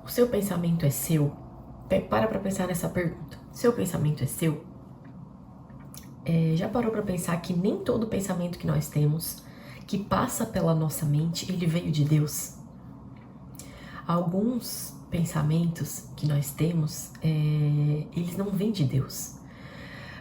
O seu pensamento é seu? Para pra pensar nessa pergunta. Seu pensamento é seu? Já parou pra pensar que nem todo pensamento que nós temos, que passa pela nossa mente, ele veio de Deus? Alguns pensamentos que nós temos, eles não vêm de Deus.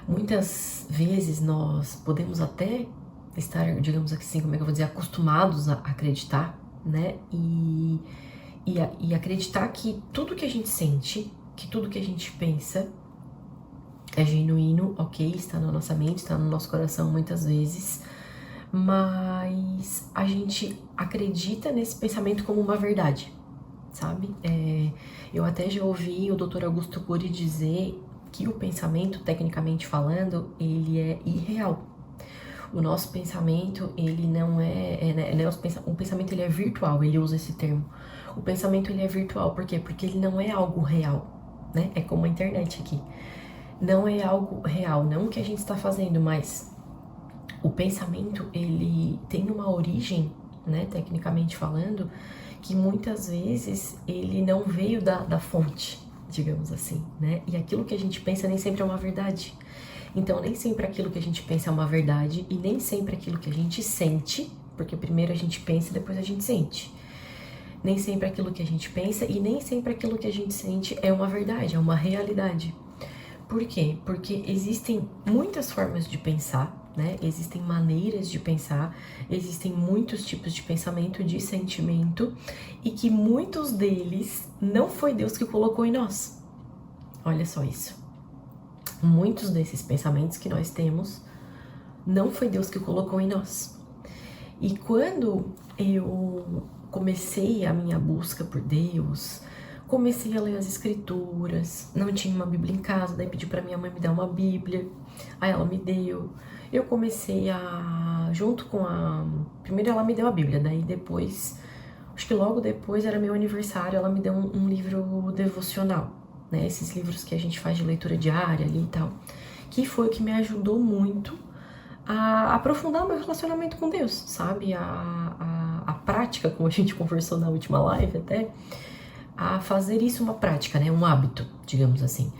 Muitas vezes nós podemos até estar, digamos assim, como é que eu vou dizer, acostumados a acreditar, né? E acreditar que tudo que a gente sente, que tudo que a gente pensa é genuíno, ok, está na nossa mente, está no nosso coração muitas vezes, mas a gente acredita nesse pensamento como uma verdade, sabe? Eu até já ouvi o Dr. Augusto Cury dizer que o pensamento, tecnicamente falando, ele é irreal. O nosso pensamento, ele não o pensamento ele é virtual, ele usa esse termo. O pensamento ele é virtual, por quê? Porque ele não é algo real, né? É como a internet aqui. Não é algo real, não o que a gente está fazendo, mas o pensamento, ele tem uma origem, né, tecnicamente falando, que muitas vezes ele não veio da fonte, digamos assim, né? E aquilo que a gente pensa nem sempre é uma verdade. Então, nem sempre aquilo que a gente pensa é uma verdade e nem sempre aquilo que a gente sente, porque primeiro a gente pensa e depois a gente sente. Nem sempre aquilo que a gente pensa e nem sempre aquilo que a gente sente é uma verdade, é uma realidade. Por quê? Porque existem muitas formas de pensar, né? Existem maneiras de pensar, existem muitos tipos de pensamento, de sentimento, e que muitos deles não foi Deus que colocou em nós. Olha só isso. Muitos desses pensamentos que nós temos não foi Deus que colocou em nós. E quando eu comecei a minha busca por Deus, comecei a ler as escrituras, não tinha uma Bíblia em casa, daí pedi pra minha mãe me dar uma Bíblia, aí ela me deu. Eu comecei primeiro ela me deu a Bíblia, daí depois, acho que logo depois era meu aniversário, ela me deu um livro devocional, né, esses livros que a gente faz de leitura diária ali e tal, que foi o que me ajudou muito a aprofundar o meu relacionamento com Deus, sabe, a prática, como a gente conversou na última live até, a fazer isso uma prática, né, um hábito, digamos assim,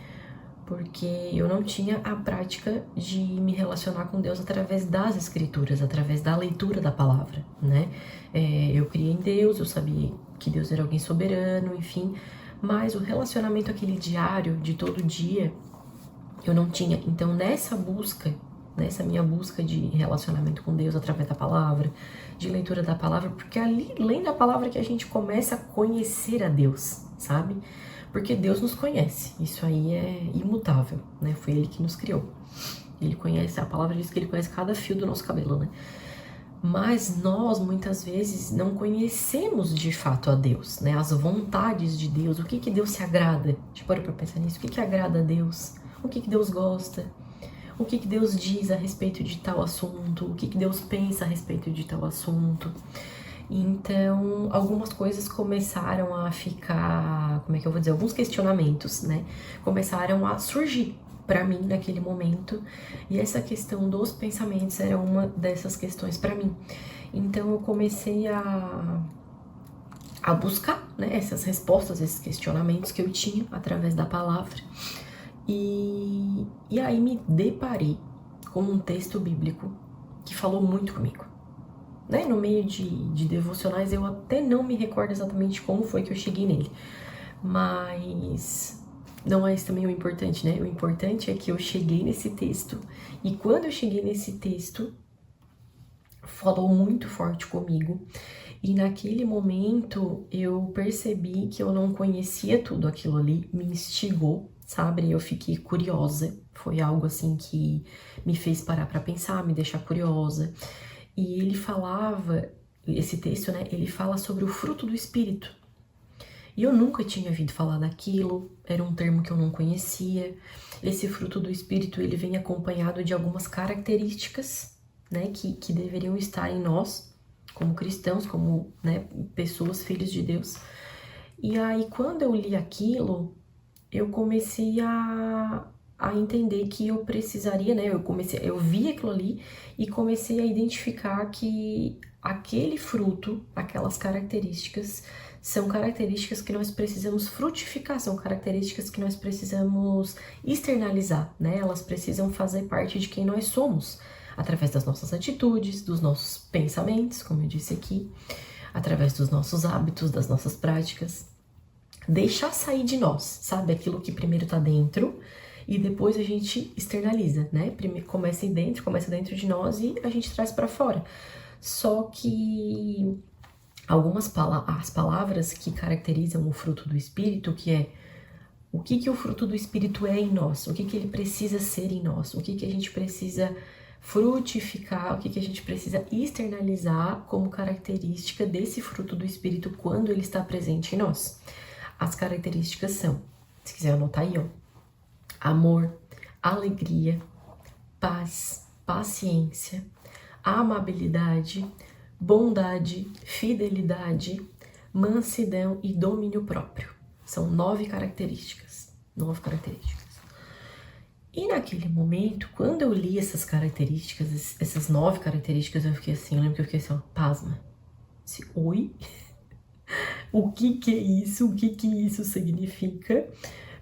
porque eu não tinha a prática de me relacionar com Deus através das escrituras, através da leitura da palavra, né? Eu criei em Deus, eu sabia que Deus era alguém soberano, enfim, mas o relacionamento aquele diário, de todo dia, eu não tinha. Então, nessa minha busca de relacionamento com Deus através da palavra, de leitura da palavra, porque ali, lendo a palavra, que a gente começa a conhecer a Deus, sabe? Porque Deus nos conhece, isso aí é imutável, né? Foi Ele que nos criou. Ele conhece, a palavra diz que Ele conhece cada fio do nosso cabelo, né? Mas nós, muitas vezes, não conhecemos de fato a Deus, né? As vontades de Deus, o que Deus se agrada. Deixa eu parar pra pensar nisso, o que agrada a Deus? O que Deus gosta? O que Deus diz a respeito de tal assunto? O que Deus pensa a respeito de tal assunto? Então, algumas coisas começaram a ficar, como é que eu vou dizer, alguns questionamentos, né? Começaram a surgir para mim naquele momento, e essa questão dos pensamentos era uma dessas questões para mim. Então, eu comecei a buscar, né, essas respostas, esses questionamentos que eu tinha através da palavra, e aí me deparei com um texto bíblico que falou muito comigo. Né? No meio de devocionais, eu até não me recordo exatamente como foi que eu cheguei nele. Mas não é isso também o importante, né? O importante é que eu cheguei nesse texto. E quando eu cheguei nesse texto, falou muito forte comigo. E naquele momento, eu percebi que eu não conhecia tudo aquilo ali. Me instigou, sabe? Eu fiquei curiosa. Foi algo assim que me fez parar pra pensar, me deixar curiosa. E ele falava, esse texto, né, ele fala sobre o fruto do Espírito. E eu nunca tinha ouvido falar daquilo, era um termo que eu não conhecia. Esse fruto do Espírito, ele vem acompanhado de algumas características, né, que deveriam estar em nós, como cristãos, como, né, pessoas, filhos de Deus. E aí, quando eu li aquilo, eu comecei a entender que eu precisaria, né? Eu vi aquilo ali e comecei a identificar que aquele fruto, aquelas características, são características que nós precisamos frutificar, são características que nós precisamos externalizar, né? Elas precisam fazer parte de quem nós somos, através das nossas atitudes, dos nossos pensamentos, como eu disse aqui, através dos nossos hábitos, das nossas práticas. Deixar sair de nós, sabe? Aquilo que primeiro tá dentro e depois a gente externaliza, né? Primeiro começa dentro de nós e a gente traz para fora. Só que as palavras que caracterizam o fruto do Espírito, que é o que o fruto do Espírito é em nós, o que ele precisa ser em nós, o que a gente precisa frutificar, o que a gente precisa externalizar como característica desse fruto do Espírito quando ele está presente em nós. As características são, se quiser anotar aí, ó, amor, alegria, paz, paciência, amabilidade, bondade, fidelidade, mansidão e domínio próprio. São 9 características. 9 características. E naquele momento, quando eu li essas características, essas 9 características, eu lembro que eu fiquei assim, ó, pasma. Oi? O que é isso? O que isso significa?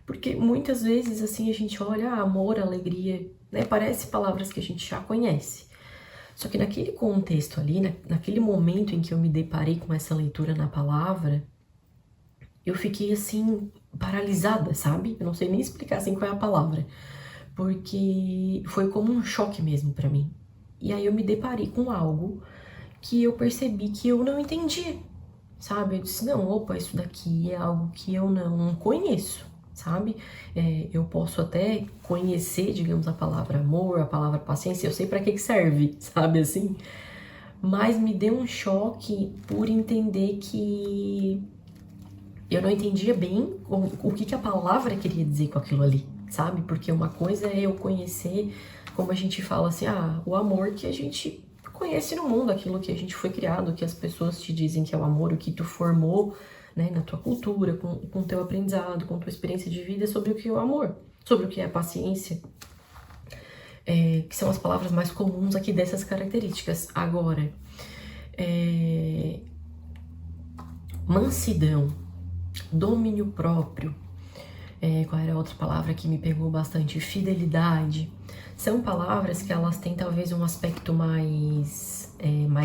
Porque muitas vezes, assim, a gente olha, amor, alegria, né? Parece palavras que a gente já conhece. Só que naquele contexto ali, naquele momento em que eu me deparei com essa leitura na palavra, eu fiquei, assim, paralisada, sabe? Eu não sei nem explicar, assim, qual é a palavra. Porque foi como um choque mesmo pra mim. E aí eu me deparei com algo que eu percebi que eu não entendia, sabe? Eu disse, não, opa, isso daqui é algo que eu não conheço, sabe? Eu posso até conhecer, digamos, a palavra amor, a palavra paciência, eu sei pra que serve, sabe assim? Mas me deu um choque por entender que eu não entendia bem o que a palavra queria dizer com aquilo ali, sabe? Porque uma coisa é eu conhecer, como a gente fala assim, o amor que a gente conhece no mundo, aquilo que a gente foi criado, que as pessoas te dizem que é o amor, o que tu formou, né, na tua cultura, com o teu aprendizado, com tua experiência de vida, sobre o que é o amor, sobre o que é a paciência, que são as palavras mais comuns aqui dessas características. Agora, mansidão, domínio próprio, qual era a outra palavra que me pegou bastante? Fidelidade. São palavras que elas têm talvez um aspecto mais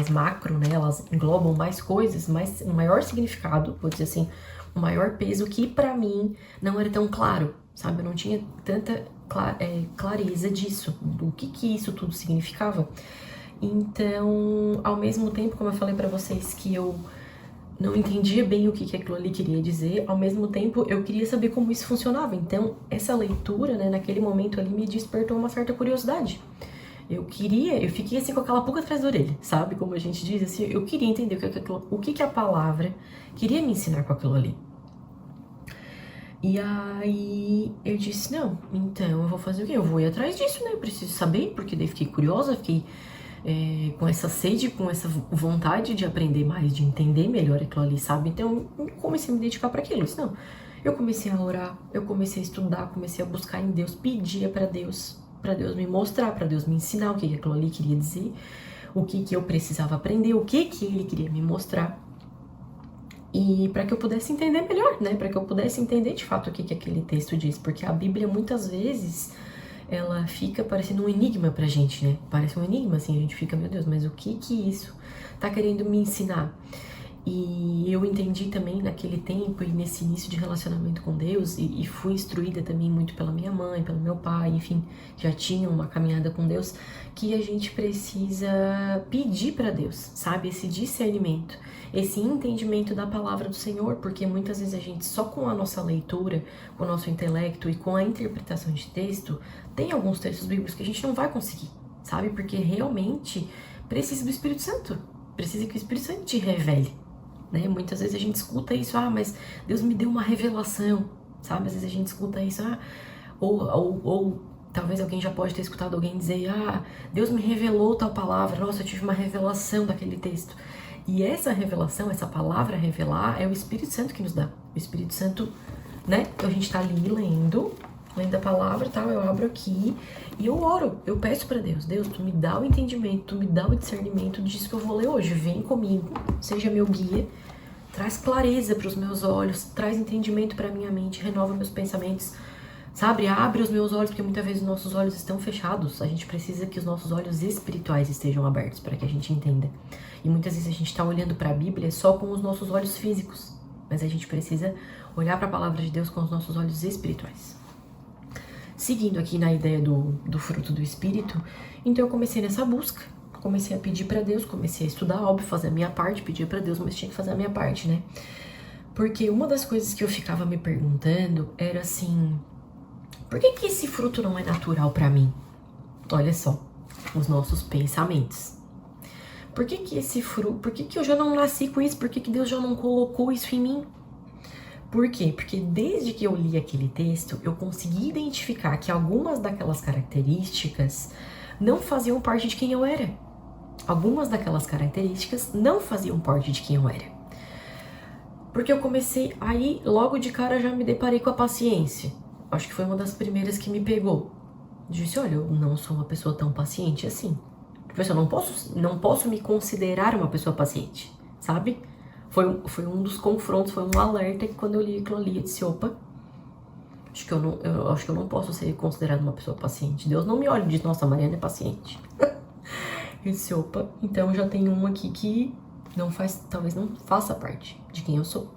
macro, né? Elas englobam mais coisas, um maior significado, vou dizer assim, um maior peso que pra mim não era tão claro, sabe? Eu não tinha tanta clareza disso, do que isso tudo significava. Então, ao mesmo tempo, como eu falei pra vocês, que eu não entendia bem o que aquilo ali queria dizer, ao mesmo tempo eu queria saber como isso funcionava. Então, essa leitura, né, naquele momento ali, me despertou uma certa curiosidade. Eu fiquei assim com aquela pulga atrás da orelha, sabe? Como a gente diz, assim, eu queria entender o que a palavra queria me ensinar com aquilo ali. E aí eu disse, não, então eu vou fazer o quê? Eu vou ir atrás disso, né? Eu preciso saber, porque daí fiquei curiosa, fiquei com essa sede, com essa vontade de aprender mais, de entender melhor aquilo ali, sabe? Então eu comecei a me dedicar para aquilo. Não, eu comecei a orar, eu comecei a estudar, comecei a buscar em Deus, pedia para Deus me mostrar, para Deus me ensinar o que aquilo ali queria dizer, o que eu precisava aprender, o que Ele queria me mostrar. E para que eu pudesse entender melhor, né? Para que eu pudesse entender de fato o que aquele texto diz, porque a Bíblia muitas vezes ela fica parecendo um enigma pra gente, né? Parece um enigma, assim, a gente fica, meu Deus, mas o que isso tá querendo me ensinar? E eu entendi também naquele tempo e nesse início de relacionamento com Deus, e fui instruída também muito pela minha mãe, pelo meu pai, enfim, já tinha uma caminhada com Deus, que a gente precisa pedir para Deus, sabe? Esse discernimento, esse entendimento da palavra do Senhor, porque muitas vezes a gente só com a nossa leitura, com o nosso intelecto e com a interpretação de texto, tem alguns textos bíblicos que a gente não vai conseguir, sabe? Porque realmente precisa do Espírito Santo, precisa que o Espírito Santo te revele. Né? Muitas vezes a gente escuta isso, mas Deus me deu uma revelação, sabe? Às vezes a gente escuta isso, ou talvez alguém já pode ter escutado alguém dizer, Deus me revelou tal palavra, nossa, eu tive uma revelação daquele texto. E essa revelação, essa palavra revelar, é o Espírito Santo que nos dá. O Espírito Santo, né? Então a gente tá ali lendo a palavra e tal, eu abro aqui e eu oro, eu peço pra Deus, tu me dá o entendimento, tu me dá o discernimento disso que eu vou ler hoje, vem comigo, seja meu guia, traz clareza para os meus olhos, traz entendimento para minha mente, renova meus pensamentos, sabe? Abre os meus olhos, porque muitas vezes os nossos olhos estão fechados. A gente precisa que os nossos olhos espirituais estejam abertos para que a gente entenda. E muitas vezes a gente está olhando para a Bíblia só com os nossos olhos físicos, mas a gente precisa olhar para a palavra de Deus com os nossos olhos espirituais. Seguindo aqui na ideia do fruto do Espírito, então eu comecei nessa busca, comecei a pedir para Deus, comecei a estudar, óbvio, fazer a minha parte, pedir para Deus, mas tinha que fazer a minha parte, né? Porque uma das coisas que eu ficava me perguntando era assim, por que esse fruto não é natural para mim? Olha só, os nossos pensamentos. Por que esse fruto, por que eu já não nasci com isso? Por que Deus já não colocou isso em mim? Por quê? Porque desde que eu li aquele texto, eu consegui identificar que algumas daquelas características não faziam parte de quem eu era. Algumas daquelas características não faziam parte de quem eu era. Porque eu comecei, aí logo de cara já me deparei com a paciência. Acho que foi uma das primeiras que me pegou. Disse, olha, eu não sou uma pessoa tão paciente assim. Tipo assim, eu não posso me considerar uma pessoa paciente, sabe? Foi um dos confrontos, foi um alerta que quando eu li aquilo ali, eu disse, opa, acho que eu não posso ser considerada uma pessoa paciente. Deus não me olha e diz, nossa, a Mariana é paciente. Eu disse, opa, então já tem uma aqui que talvez não faça parte de quem eu sou.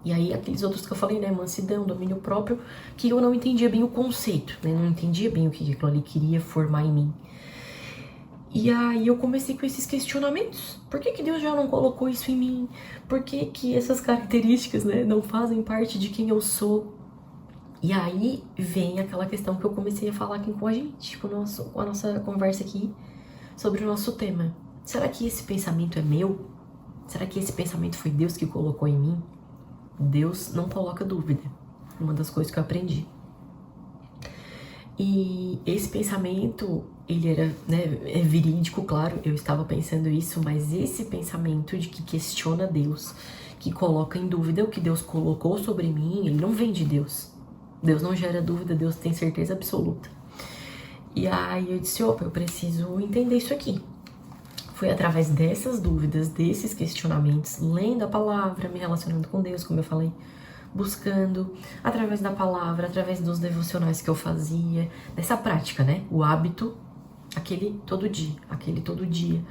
E aí aqueles outros que eu falei, né, mansidão, domínio próprio, que eu não entendia bem o conceito, né, não entendia bem o que aquilo ali queria formar em mim. E aí eu comecei com esses questionamentos. Por que Deus já não colocou isso em mim? Por que essas características, né, não fazem parte de quem eu sou? E aí vem aquela questão que eu comecei a falar aqui com a gente, com a nossa conversa aqui sobre o nosso tema. Será que esse pensamento é meu? Será que esse pensamento foi Deus que colocou em mim? Deus não coloca dúvida. Uma das coisas que eu aprendi. E esse pensamento, ele era, né, é verídico, claro, eu estava pensando isso, mas esse pensamento de que questiona Deus, que coloca em dúvida o que Deus colocou sobre mim, ele não vem de Deus. Deus não gera dúvida, Deus tem certeza absoluta. E aí eu disse, opa, eu preciso entender isso aqui. Foi através dessas dúvidas, desses questionamentos, lendo a palavra, me relacionando com Deus, como eu falei, buscando, através da palavra, através dos devocionais que eu fazia, dessa prática, né? O hábito, aquele todo dia.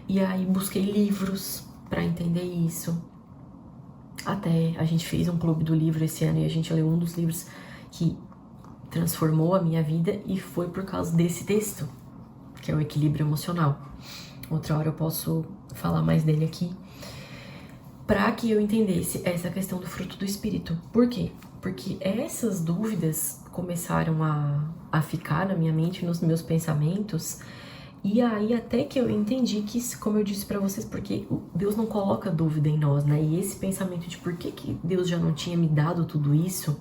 E aí busquei livros para entender isso. Até a gente fez um clube do livro esse ano e a gente leu um dos livros que transformou a minha vida e foi por causa desse texto, que é o equilíbrio emocional. Outra hora eu posso falar mais dele aqui. Para que eu entendesse essa questão do fruto do Espírito. Por quê? Porque essas dúvidas começaram a ficar na minha mente, nos meus pensamentos, e aí até que eu entendi que, como eu disse para vocês, porque Deus não coloca dúvida em nós, né? E esse pensamento de por que Deus já não tinha me dado tudo isso,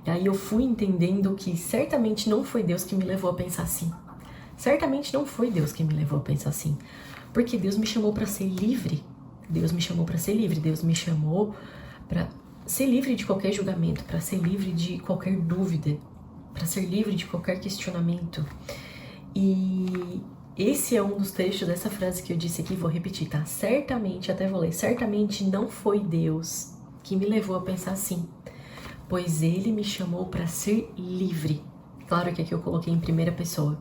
e aí eu fui entendendo que certamente não foi Deus que me levou a pensar assim. Certamente não foi Deus que me levou a pensar assim. Porque Deus me chamou para ser livre. Deus me chamou para ser livre, Deus me chamou para ser livre de qualquer julgamento, para ser livre de qualquer dúvida, para ser livre de qualquer questionamento. E esse é um dos trechos dessa frase que eu disse aqui, vou repetir, tá? Certamente, até vou ler, certamente não foi Deus que me levou a pensar assim, pois Ele me chamou para ser livre. Claro que aqui eu coloquei em primeira pessoa,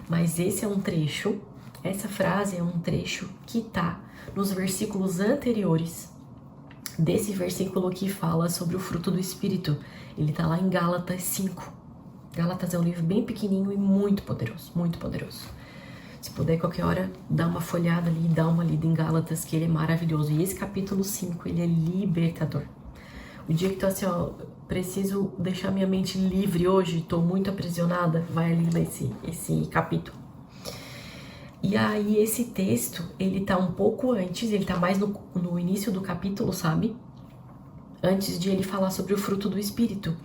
mas esse é um trecho, essa frase é um trecho que tá nos versículos anteriores desse versículo que fala sobre o fruto do Espírito. Ele tá lá em Gálatas 5. Gálatas é um livro bem pequenininho e muito poderoso, muito poderoso. Se puder, qualquer hora, dá uma folhada ali, dá uma lida em Gálatas, que ele é maravilhoso. E esse capítulo 5, ele é libertador. O dia que tu assim, ó, preciso deixar minha mente livre hoje, tô muito aprisionada, vai ali ler esse capítulo. E aí esse texto, ele tá um pouco antes, ele tá mais no início do capítulo, sabe? Antes de ele falar sobre o fruto do Espírito.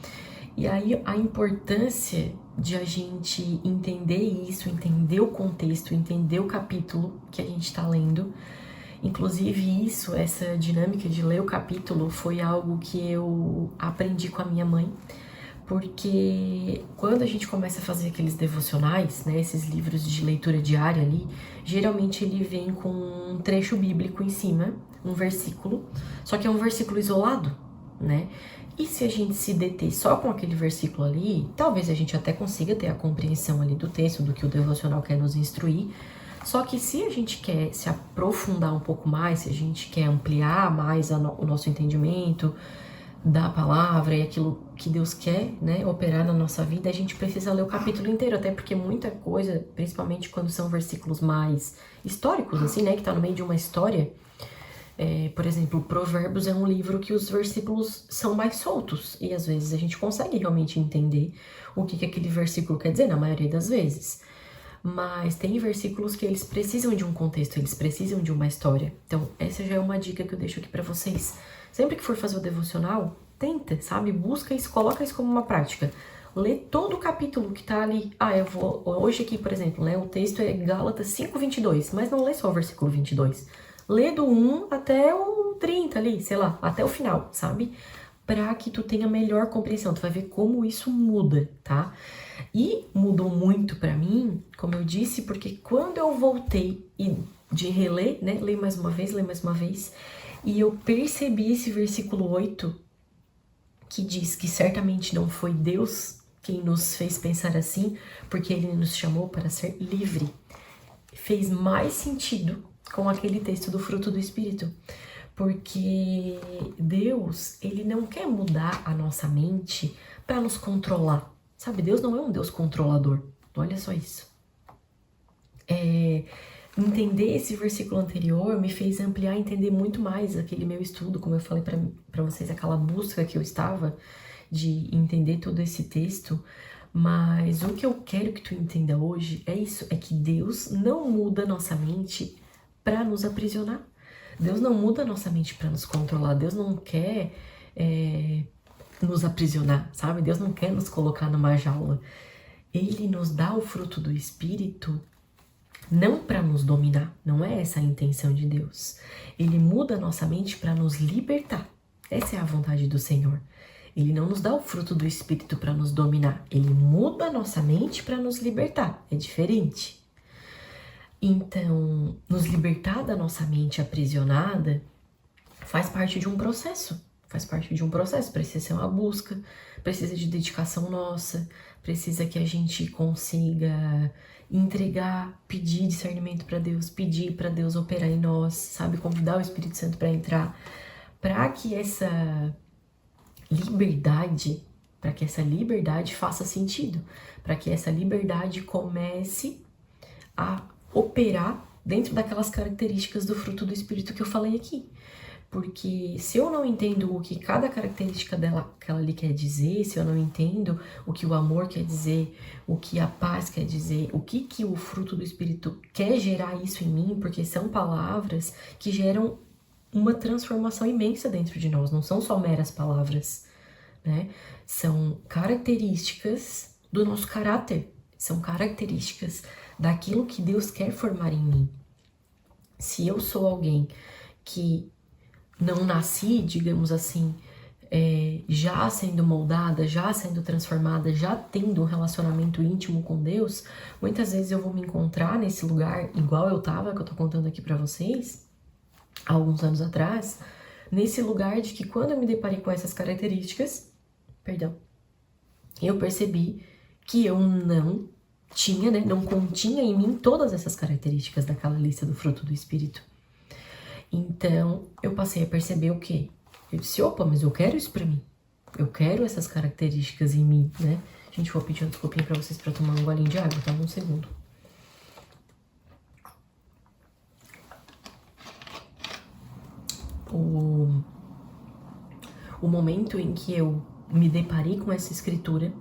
E aí a importância de a gente entender isso, entender o contexto, entender o capítulo que a gente tá lendo. Inclusive isso, essa dinâmica de ler o capítulo foi algo que eu aprendi com a minha mãe. Porque quando a gente começa a fazer aqueles devocionais, né, esses livros de leitura diária ali, geralmente ele vem com um trecho bíblico em cima, um versículo, só que é um versículo isolado, né? E se a gente se deter só com aquele versículo ali, talvez a gente até consiga ter a compreensão ali do texto, do que o devocional quer nos instruir. Só que se a gente quer se aprofundar um pouco mais, se a gente quer ampliar mais o nosso entendimento da palavra e aquilo que Deus quer, né, operar na nossa vida, a gente precisa ler o capítulo inteiro, até porque muita coisa, principalmente quando são versículos mais históricos, assim, né, que tá no meio de uma história. Por exemplo, Provérbios é um livro que os versículos são mais soltos e às vezes a gente consegue realmente entender o que aquele versículo quer dizer, na maioria das vezes. Mas tem versículos que eles precisam de um contexto, eles precisam de uma história. Então, essa já é uma dica que eu deixo aqui pra vocês. Sempre que for fazer o devocional, tenta, sabe? Busca isso, coloca isso como uma prática. Lê todo o capítulo que tá ali. Eu vou... Hoje aqui, por exemplo, né? O texto é Gálatas 5:22, mas não lê só o versículo 22. Lê do 1 até o 30 ali, sei lá, até o final, sabe? Pra que tu tenha melhor compreensão. Tu vai ver como isso muda, tá? E mudou muito pra mim, como eu disse, porque quando eu voltei de reler, né? Leio mais uma vez, e eu percebi esse versículo 8, que diz que certamente não foi Deus quem nos fez pensar assim, porque Ele nos chamou para ser livre. Fez mais sentido com aquele texto do fruto do Espírito. Porque Deus, Ele não quer mudar a nossa mente para nos controlar. Sabe, Deus não é um Deus controlador. Olha só isso. Entender esse versículo anterior me fez ampliar e entender muito mais aquele meu estudo, como eu falei para vocês, aquela busca que eu estava de entender todo esse texto. Mas o que eu quero que tu entenda hoje é isso, é que Deus não muda nossa mente para nos aprisionar. Deus não muda nossa mente para nos controlar. Deus não quer nos aprisionar, sabe? Deus não quer nos colocar numa jaula. Ele nos dá o fruto do Espírito não para nos dominar. Não é essa a intenção de Deus. Ele muda nossa mente para nos libertar. Essa é a vontade do Senhor. Ele não nos dá o fruto do Espírito para nos dominar. Ele muda nossa mente para nos libertar. É diferente. Então, nos libertar da nossa mente aprisionada faz parte de um processo. Precisa ser uma busca, precisa de dedicação nossa, precisa que a gente consiga entregar, pedir discernimento para Deus, pedir para Deus operar em nós, sabe? Convidar o Espírito Santo para entrar, para que essa liberdade faça sentido, para que essa liberdade comece a operar dentro daquelas características do fruto do Espírito que eu falei aqui. Porque se eu não entendo o que cada característica dela que ela ali quer dizer, se eu não entendo o que o amor quer dizer, o que a paz quer dizer, o que o fruto do Espírito quer gerar isso em mim, porque são palavras que geram uma transformação imensa dentro de nós, não são só meras palavras, né? São características do nosso caráter, são características daquilo que Deus quer formar em mim. Se eu sou alguém que não nasci, digamos assim, já sendo moldada, já sendo transformada, já tendo um relacionamento íntimo com Deus, muitas vezes eu vou me encontrar nesse lugar igual eu tava, que eu tô contando aqui pra vocês, há alguns anos atrás, nesse lugar de que quando eu me deparei com essas características, eu percebi que eu não tinha, né, não continha em mim todas essas características daquela lista do fruto do Espírito. Então, eu passei a perceber o quê? Eu disse, opa, mas eu quero isso pra mim. Eu quero essas características em mim, né? Gente, vou pedir uma desculpinha pra vocês pra tomar um golinho de água, tá? Um segundo. O momento em que eu me deparei com essa escritura,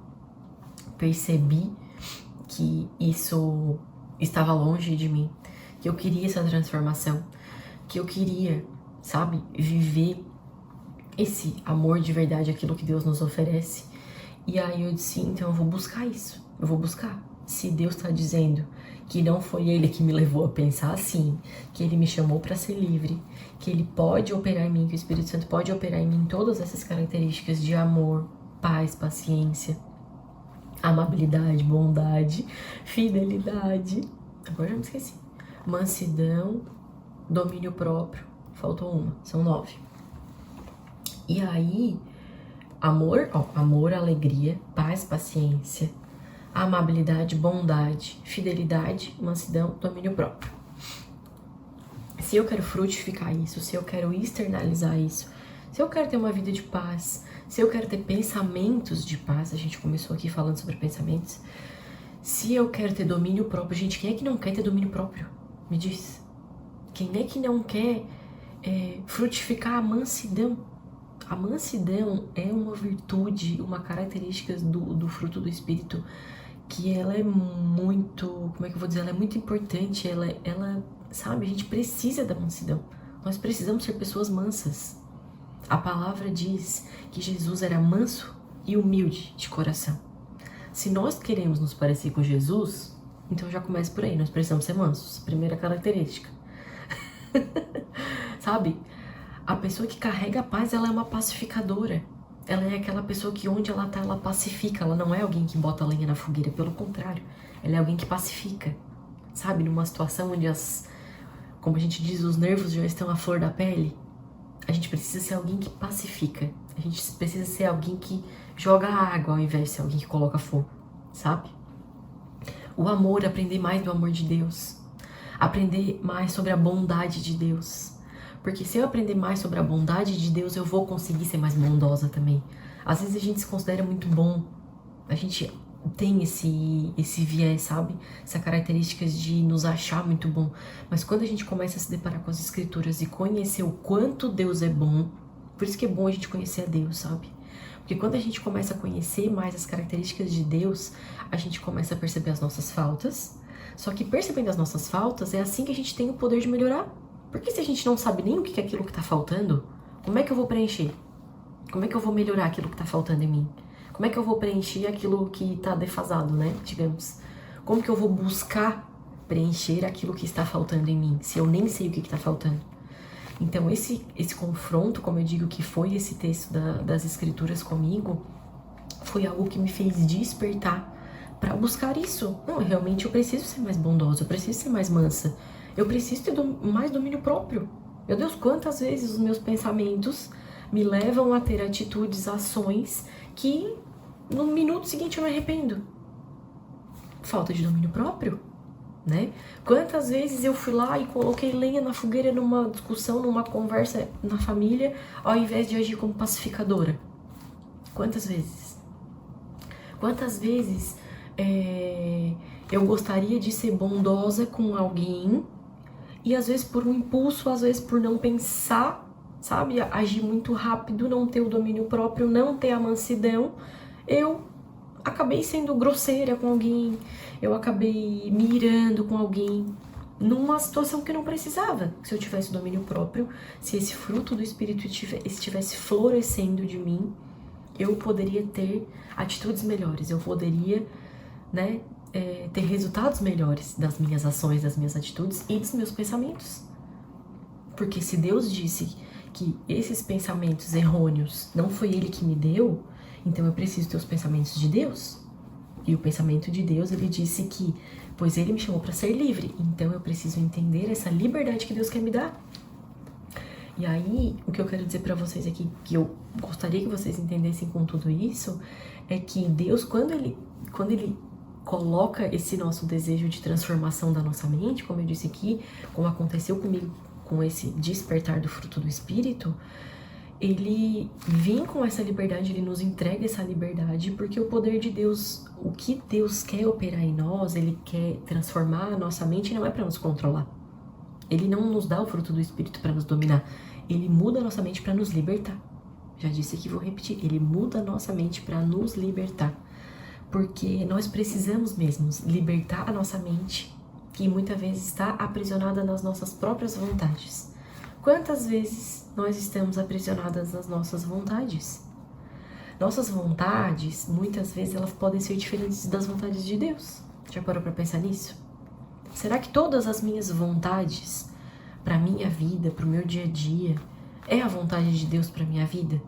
percebi que isso estava longe de mim, que eu queria essa transformação, que eu queria, sabe, viver esse amor de verdade, aquilo que Deus nos oferece. E aí eu disse, então eu vou buscar isso, eu vou buscar. Se Deus tá dizendo que não foi Ele que me levou a pensar assim, que Ele me chamou para ser livre, que Ele pode operar em mim, que o Espírito Santo pode operar em mim todas essas características de amor, paz, paciência, amabilidade, bondade, fidelidade, agora já me esqueci, mansidão, domínio próprio, faltou uma, são 9. E aí, amor, alegria, paz, paciência, amabilidade, bondade, fidelidade, mansidão, domínio próprio. Se eu quero frutificar isso, se eu quero externalizar isso, se eu quero ter uma vida de paz, se eu quero ter pensamentos de paz, a gente começou aqui falando sobre pensamentos, se eu quero ter domínio próprio, gente, quem é que não quer ter domínio próprio? Me diz. Quem é que não quer frutificar a mansidão? A mansidão é uma virtude, uma característica do fruto do Espírito que ela é muito, como é que eu vou dizer, ela é muito importante, ela, sabe, a gente precisa da mansidão. Nós precisamos ser pessoas mansas. A palavra diz que Jesus era manso e humilde de coração. Se nós queremos nos parecer com Jesus, então já começa por aí, nós precisamos ser mansos. Primeira característica. Sabe? A pessoa que carrega a paz, ela é uma pacificadora. Ela é aquela pessoa que onde ela tá, ela pacifica. Ela não é alguém que bota lenha na fogueira, pelo contrário. Ela é alguém que pacifica. Sabe? Numa situação onde como a gente diz, os nervos já estão à flor da pele. A gente precisa ser alguém que pacifica. A gente precisa ser alguém que joga água ao invés de ser alguém que coloca fogo. Sabe? O amor, aprender mais do amor de Deus. Aprender mais sobre a bondade de Deus. Porque se eu aprender mais sobre a bondade de Deus, eu vou conseguir ser mais bondosa também. Às vezes a gente se considera muito bom. A gente tem esse viés, sabe? Essa característica de nos achar muito bom. Mas quando a gente começa a se deparar com as escrituras e conhecer o quanto Deus é bom, por isso que é bom a gente conhecer a Deus, sabe? Porque quando a gente começa a conhecer mais as características de Deus, a gente começa a perceber as nossas faltas. Só que percebendo as nossas faltas, é assim que a gente tem o poder de melhorar. Porque se a gente não sabe nem o que é aquilo que tá faltando, como é que eu vou preencher? Como é que eu vou melhorar aquilo que tá faltando em mim? Como é que eu vou preencher aquilo que tá defasado, né? Digamos. Como que eu vou buscar preencher aquilo que está faltando em mim, se eu nem sei o que tá faltando? Então, esse confronto, como eu digo que foi esse texto das escrituras comigo, foi algo que me fez despertar para buscar isso. Não, realmente eu preciso ser mais bondosa, eu preciso ser mais mansa. Eu preciso ter mais domínio próprio. Meu Deus, quantas vezes os meus pensamentos me levam a ter atitudes, ações que no minuto seguinte eu me arrependo. Falta de domínio próprio, né? Quantas vezes eu fui lá e coloquei lenha na fogueira numa discussão, numa conversa na família, ao invés de agir como pacificadora? Quantas vezes? Quantas vezes eu gostaria de ser bondosa com alguém e às vezes por um impulso, às vezes por não pensar, sabe? Agir muito rápido, não ter o domínio próprio, não ter a mansidão, eu acabei sendo grosseira com alguém, eu acabei me irando com alguém numa situação que eu não precisava. Se eu tivesse domínio próprio, se esse fruto do Espírito estivesse florescendo de mim, eu poderia ter atitudes melhores, eu poderia, né, ter resultados melhores das minhas ações, das minhas atitudes e dos meus pensamentos. Porque se Deus disse que esses pensamentos errôneos não foi Ele que me deu, então eu preciso ter os pensamentos de Deus. E o pensamento de Deus, Ele disse que, pois Ele me chamou para ser livre, então eu preciso entender essa liberdade que Deus quer me dar. E aí, o que eu quero dizer para vocês aqui, que eu gostaria que vocês entendessem com tudo isso, é que Deus, quando ele coloca esse nosso desejo de transformação da nossa mente, como eu disse aqui, como aconteceu comigo com esse despertar do fruto do Espírito, Ele vem com essa liberdade, Ele nos entrega essa liberdade, porque o poder de Deus, o que Deus quer operar em nós, Ele quer transformar a nossa mente, não é para nos controlar. Ele não nos dá o fruto do Espírito para nos dominar. Ele muda a nossa mente para nos libertar. Já disse aqui, vou repetir. Ele muda a nossa mente para nos libertar. Porque nós precisamos mesmo libertar a nossa mente, que muitas vezes está aprisionada nas nossas próprias vontades. Quantas vezes nós estamos aprisionadas nas nossas vontades? Nossas vontades, muitas vezes, elas podem ser diferentes das vontades de Deus. Já parou para pensar nisso? Será que todas as minhas vontades para minha vida, para o meu dia a dia, é a vontade de Deus para minha vida?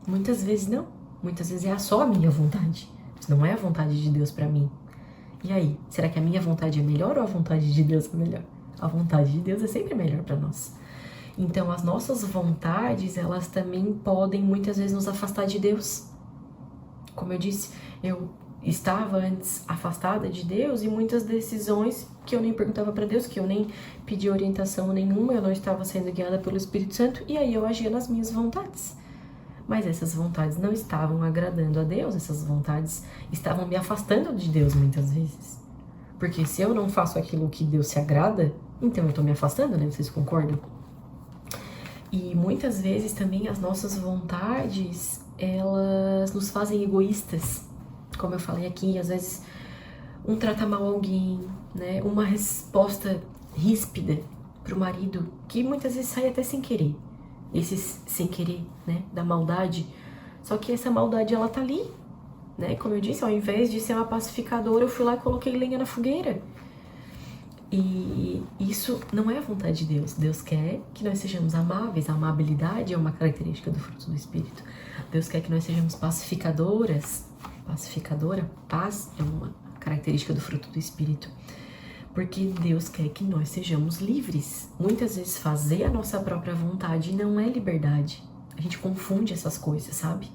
Muitas vezes não. Muitas vezes é só a minha vontade. Não é a vontade de Deus pra mim. E aí, será que a minha vontade é melhor ou a vontade de Deus é melhor? A vontade de Deus é sempre melhor pra nós. Então, as nossas vontades, elas também podem muitas vezes nos afastar de Deus. Como eu disse, eu estava antes afastada de Deus e muitas decisões que eu nem perguntava para Deus, que eu nem pedi orientação nenhuma, eu não estava sendo guiada pelo Espírito Santo, e aí eu agia nas minhas vontades. Mas essas vontades não estavam agradando a Deus, essas vontades estavam me afastando de Deus muitas vezes. Porque se eu não faço aquilo que Deus se agrada, então eu estou me afastando, né? Vocês concordam? E muitas vezes também as nossas vontades, elas nos fazem egoístas. Como eu falei aqui, às vezes um trata mal alguém, né? Uma resposta ríspida pro marido, que muitas vezes sai até sem querer. Esses sem querer, né? Da maldade. Só que essa maldade, ela tá ali, né? Como eu disse, ao invés de ser uma pacificadora, eu fui lá e coloquei lenha na fogueira. E isso não é a vontade de Deus. Deus quer que nós sejamos amáveis. A amabilidade é uma característica do fruto do Espírito. Deus quer que nós sejamos pacificadoras. Pacificadora, paz é uma característica do fruto do Espírito. Porque Deus quer que nós sejamos livres. Muitas vezes fazer a nossa própria vontade não é liberdade. A gente confunde essas coisas, sabe?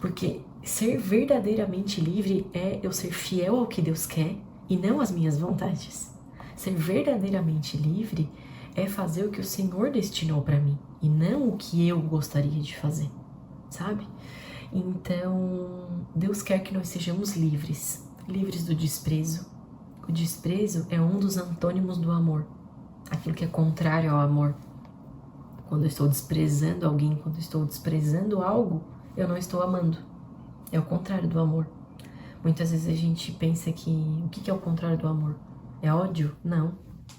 Porque ser verdadeiramente livre é eu ser fiel ao que Deus quer e não às minhas vontades. Ser verdadeiramente livre é fazer o que o Senhor destinou para mim e não o que eu gostaria de fazer, sabe? Então, Deus quer que nós sejamos livres, livres do desprezo. O desprezo é um dos antônimos do amor, aquilo que é contrário ao amor. Quando eu estou desprezando alguém, quando eu estou desprezando algo, eu não estou amando. É o contrário do amor. Muitas vezes a gente pensa que o que é o contrário do amor? É ódio? Não,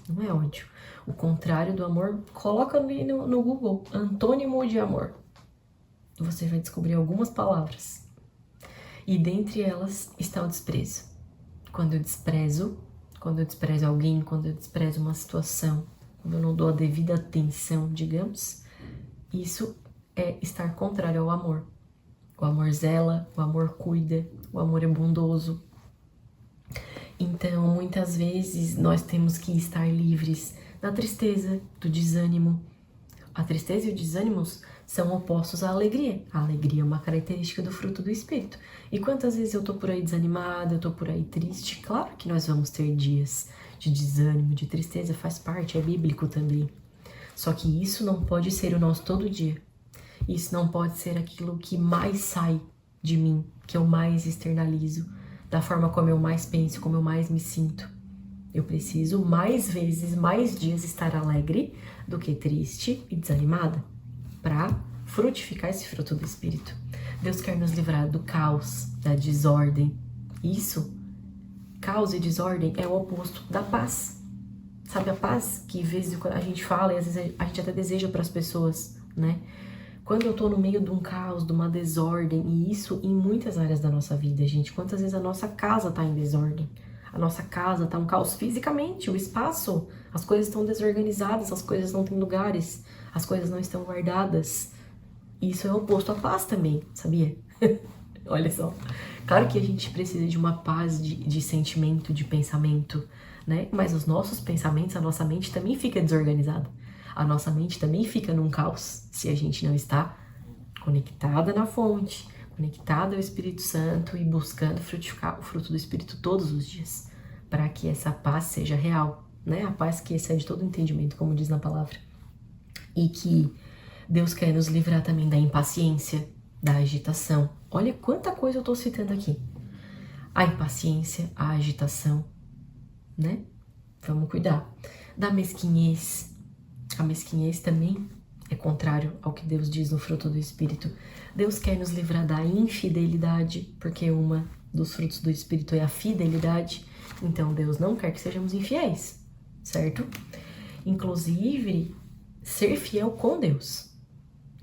não é ódio. O contrário do amor, coloca ali no Google, antônimo de amor. Você vai descobrir algumas palavras. E dentre elas está o desprezo. Quando eu desprezo alguém, quando eu desprezo uma situação, quando eu não dou a devida atenção, digamos, isso é estar contrário ao amor. O amor zela, o amor cuida, o amor é bondoso. Então, muitas vezes, nós temos que estar livres da tristeza, do desânimo. A tristeza e o desânimo são opostos à alegria. A alegria é uma característica do fruto do Espírito. E quantas vezes eu tô por aí desanimada, eu tô por aí triste? Claro que nós vamos ter dias de desânimo, de tristeza, faz parte, é bíblico também. Só que isso não pode ser o nosso todo dia. Isso não pode ser aquilo que mais sai de mim, que eu mais externalizo, da forma como eu mais penso, como eu mais me sinto. Eu preciso mais vezes, mais dias estar alegre do que triste e desanimada, para frutificar esse fruto do Espírito. Deus quer nos livrar do caos, da desordem. Isso, caos e desordem, é o oposto da paz. Sabe a paz que às vezes a gente fala e às vezes a gente até deseja para as pessoas, né? Quando eu tô no meio de um caos, de uma desordem, e isso em muitas áreas da nossa vida, gente, quantas vezes a nossa casa tá em desordem? A nossa casa tá um caos fisicamente, o espaço, as coisas estão desorganizadas, as coisas não têm lugares, as coisas não estão guardadas. Isso é oposto à paz também, sabia? Olha só. Claro que a gente precisa de uma paz de sentimento, de pensamento, né? Mas os nossos pensamentos, a nossa mente também fica desorganizada. A nossa mente também fica num caos se a gente não está conectada na fonte, conectada ao Espírito Santo e buscando frutificar o fruto do Espírito todos os dias, para que essa paz seja real, né? A paz que excede todo entendimento, como diz na palavra. E que Deus quer nos livrar também da impaciência, da agitação. Olha quanta coisa eu tô citando aqui. A impaciência, a agitação, né? Vamos cuidar. Da mesquinhez. A mesquinhez também é contrário ao que Deus diz no fruto do Espírito. Deus quer nos livrar da infidelidade, porque uma dos frutos do Espírito é a fidelidade. Então Deus não quer que sejamos infiéis, certo? Inclusive, ser fiel com Deus.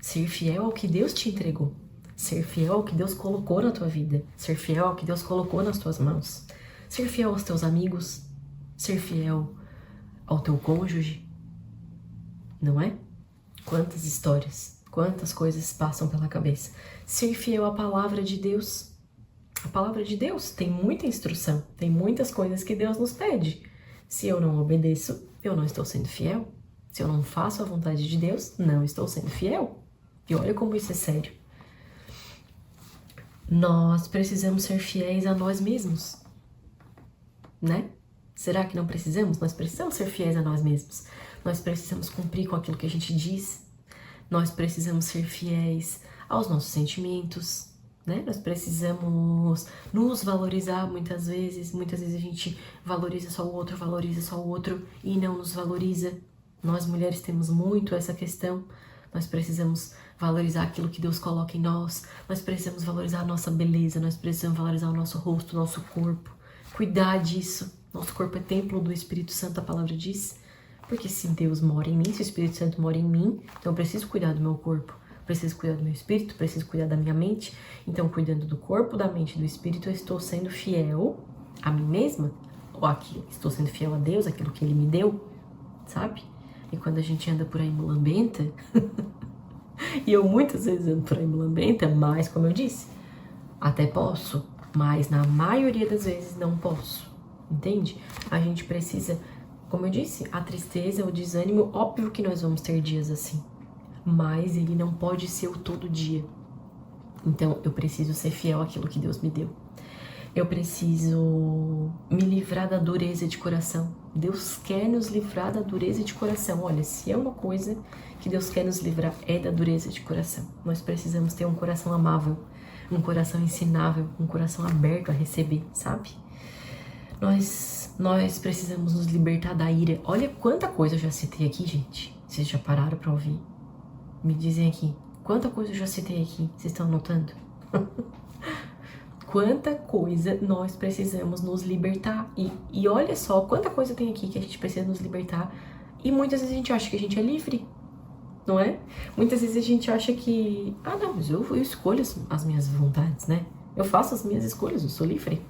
Ser fiel ao que Deus te entregou. Ser fiel ao que Deus colocou na tua vida. Ser fiel ao que Deus colocou nas tuas mãos. Ser fiel aos teus amigos. Ser fiel ao teu cônjuge. Não é? Quantas histórias, Quantas coisas passam pela cabeça. Ser fiel à palavra de Deus. A palavra de Deus tem muita instrução, tem muitas coisas que Deus nos pede. Se eu não obedeço, eu não estou sendo fiel. Se eu não faço a vontade de Deus, não estou sendo fiel. E olha como isso é sério. Nós precisamos ser fiéis a nós mesmos, né? Será que não precisamos? Nós precisamos ser fiéis a nós mesmos. Nós precisamos cumprir com aquilo que a gente diz. Nós precisamos ser fiéis aos nossos sentimentos, né? Nós precisamos nos valorizar muitas vezes. Muitas vezes a gente valoriza só o outro e não nos valoriza. Nós mulheres temos muito essa questão. Nós precisamos valorizar aquilo que Deus coloca em nós. Nós precisamos valorizar a nossa beleza. Nós precisamos valorizar o nosso rosto, o nosso corpo. Cuidar disso. Nosso corpo é templo do Espírito Santo, a palavra diz. Porque se Deus mora em mim, se o Espírito Santo mora em mim, então eu preciso cuidar do meu corpo. Preciso cuidar do meu espírito, preciso cuidar da minha mente. Então, cuidando do corpo, da mente e do espírito, eu estou sendo fiel a mim mesma. Ou aquilo, estou sendo fiel a Deus, aquilo que Ele me deu, sabe? E quando a gente anda por aí mulambenta, e eu muitas vezes ando por aí mulambenta, mas como eu disse, até posso, mas na maioria das vezes não posso, entende? A gente precisa, como eu disse, a tristeza, o desânimo, óbvio que nós vamos ter dias assim, mas ele não pode ser o todo dia. Então eu preciso ser fiel àquilo que Deus me deu. Eu preciso me livrar da dureza de coração. Deus quer nos livrar da dureza de coração. Olha, se é uma coisa que Deus quer nos livrar, é da dureza de coração. Nós precisamos ter um coração amável, um coração ensinável, um coração aberto a receber, sabe? Nós precisamos nos libertar da ira. Olha quanta coisa eu já citei aqui, gente. Vocês já pararam pra ouvir? Me dizem aqui. Quanta coisa eu já citei aqui. Vocês estão anotando? Quanta coisa nós precisamos nos libertar. E olha só, quanta coisa tem aqui que a gente precisa nos libertar. E muitas vezes a gente acha que a gente é livre, não é? Muitas vezes a gente acha que... Ah, não, mas eu escolho as minhas vontades, né? Eu faço as minhas escolhas, eu sou livre.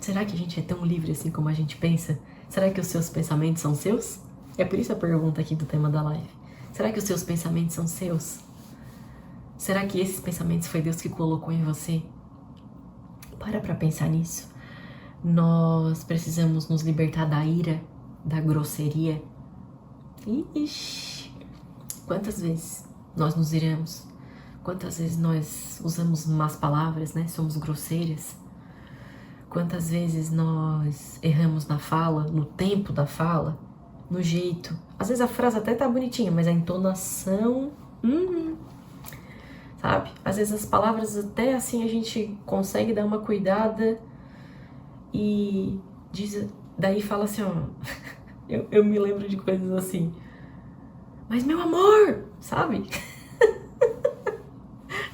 Será que a gente é tão livre assim como a gente pensa? Será que os seus pensamentos são seus? É por isso a pergunta aqui do tema da live. Será que os seus pensamentos são seus? Será que esses pensamentos foi Deus que colocou em você? Para pensar nisso. Nós precisamos nos libertar da ira, da grosseria. Ixi, quantas vezes nós nos iramos? Quantas vezes nós usamos más palavras, né? Somos grosseiras. Quantas vezes nós erramos na fala, no tempo da fala, no jeito. Às vezes a frase até tá bonitinha, mas a entonação... sabe? Às vezes as palavras até assim a gente consegue dar uma cuidada e diz, daí fala assim, ó, eu me lembro de coisas assim, mas meu amor, sabe?